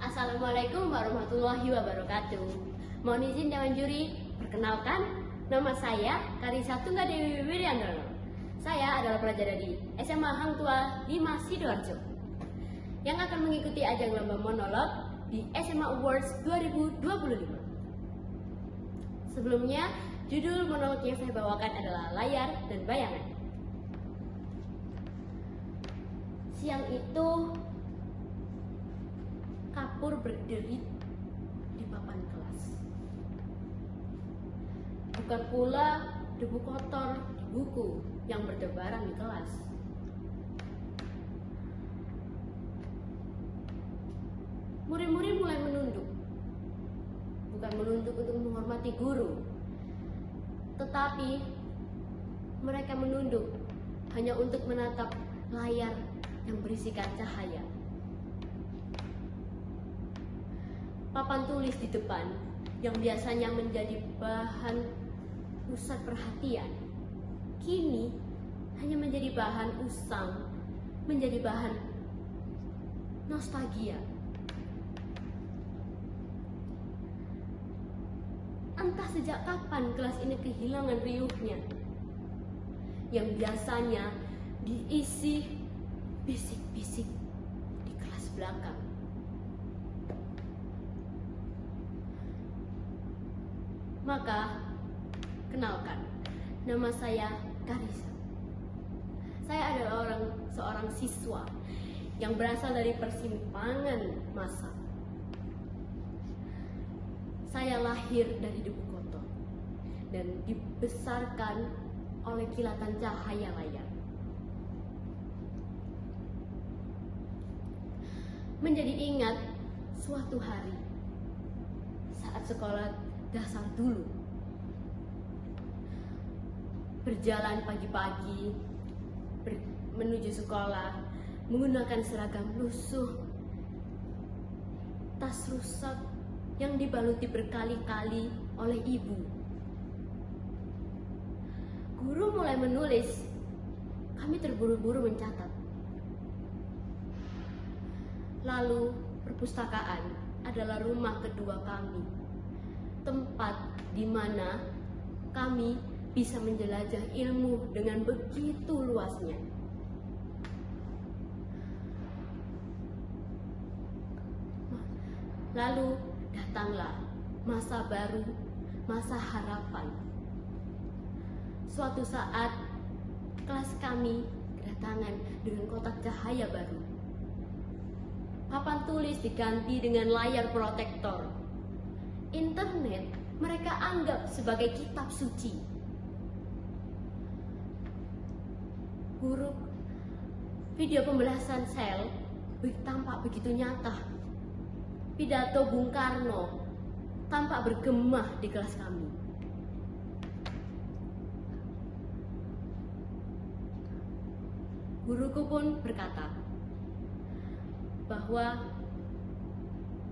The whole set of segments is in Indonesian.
Assalamualaikum warahmatullahi wabarakatuh. Mohon izin Dewan Juri, perkenalkan, nama saya Karisa Tunggadewi Wiryandono. Saya adalah pelajar dari SMA Hang Tua 5 Sidoarjo yang akan mengikuti ajang lomba monolog di SMA Awards 2025. Sebelumnya, judul monolog yang saya bawakan adalah Layar dan Bayangan. Siang itu, kapur berderit di papan kelas. Bukan pula debu kotor di buku yang bertebaran di kelas. Murid-murid mulai menunduk. Bukan menunduk untuk menghormati guru, tetapi mereka menunduk hanya untuk menatap layar yang berisikan cahaya. Papan tulis di depan yang biasanya menjadi bahan pusat perhatian, kini hanya menjadi bahan usang, menjadi bahan nostalgia. Entah sejak kapan kelas ini kehilangan riuhnya, yang biasanya diisi bisik-bisik di kelas belakang. Maka, kenalkan, nama saya Karisa. Saya adalah seorang siswa yang berasal dari persimpangan masa. Saya lahir dari debu kotor dan dibesarkan oleh kilatan cahaya layar. Menjadi ingat suatu hari saat sekolah dasar dulu, berjalan pagi-pagi menuju sekolah menggunakan seragam lusuh, tas rusak yang dibaluti berkali-kali oleh ibu. Guru mulai menulis, kami terburu-buru mencatat. Lalu perpustakaan adalah rumah kedua kami, tempat di mana kami bisa menjelajah ilmu dengan begitu luasnya. Lalu datanglah masa baru, masa harapan. Suatu saat kelas kami kedatangan dengan kotak cahaya baru. Papan tulis diganti dengan layar protektor. Internet mereka anggap sebagai kitab suci. Huruf video pembelasan sel tampak begitu nyata. Pidato Bung Karno tampak bergema di kelas kami. Guruku pun berkata bahwa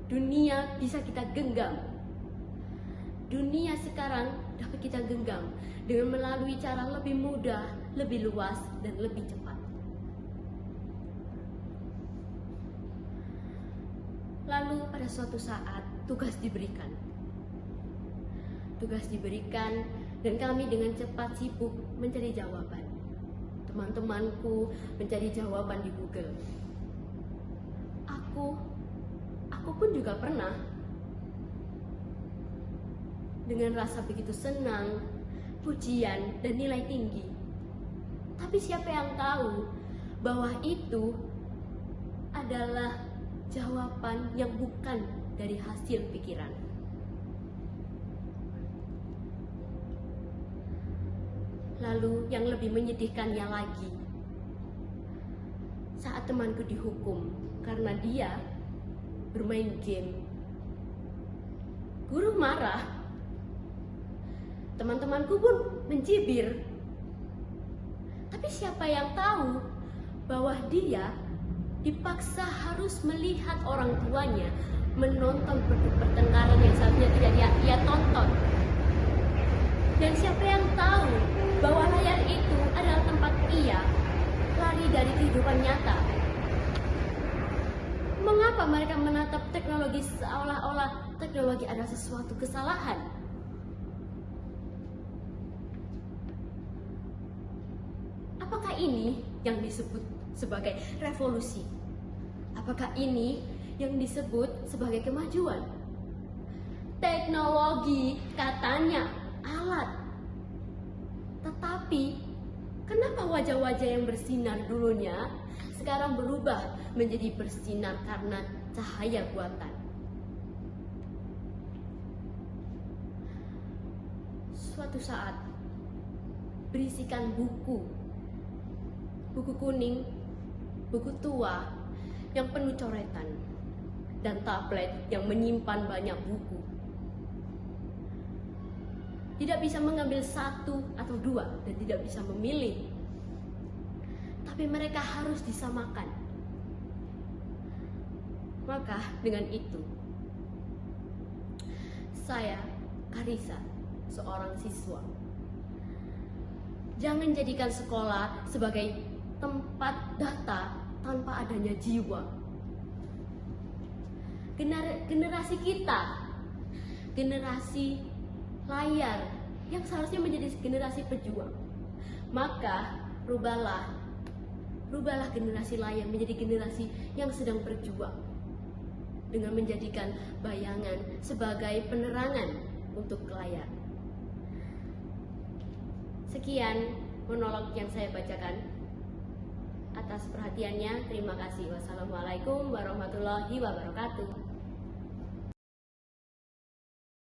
dunia bisa kita genggam. Dunia sekarang dapat kita genggam dengan melalui cara lebih mudah, lebih luas, dan lebih cepat. Lalu pada suatu saat tugas diberikan. Tugas diberikan dan kami dengan cepat sibuk mencari jawaban. Teman-temanku mencari jawaban di Google. Aku pun juga pernah. Dengan rasa begitu senang, pujian, dan nilai tinggi. Tapi siapa yang tahu bahwa itu adalah jawaban yang bukan dari hasil pikiran. Lalu yang lebih menyedihkannya lagi, saat temanku dihukum karena dia bermain game. Guru marah. Teman-temanku pun mencibir. Tapi siapa yang tahu bahwa dia dipaksa harus melihat orang tuanya menonton pertengkaran yang seharusnya tidak ia tonton. Dan siapa yang tahu bahwa layar itu adalah tempat ia lari dari kehidupan nyata. Mengapa Kenapa mereka menatap teknologi seolah-olah teknologi adalah sesuatu kesalahan? Apakah ini yang disebut sebagai revolusi? Apakah ini yang disebut sebagai kemajuan? Teknologi katanya alat. Tetapi kenapa wajah-wajah yang bersinar dulunya sekarang berubah menjadi bersinar karena cahaya buatan? Suatu saat berisikan buku kuning, buku tua yang penuh coretan, dan tablet yang menyimpan banyak buku. Tidak bisa mengambil satu atau dua dan tidak bisa memilih. Tapi mereka harus disamakan. Maka dengan itu, saya, Karissa, seorang siswa, jangan jadikan sekolah sebagai tempat data tanpa adanya jiwa. Generasi kita, generasi layar yang seharusnya menjadi generasi pejuang, maka rubahlah generasi layar menjadi generasi yang sedang berjuang dengan menjadikan bayangan sebagai penerangan untuk layar. Sekian monolog yang saya bacakan. Atas perhatiannya, terima kasih. Wassalamualaikum warahmatullahi wabarakatuh.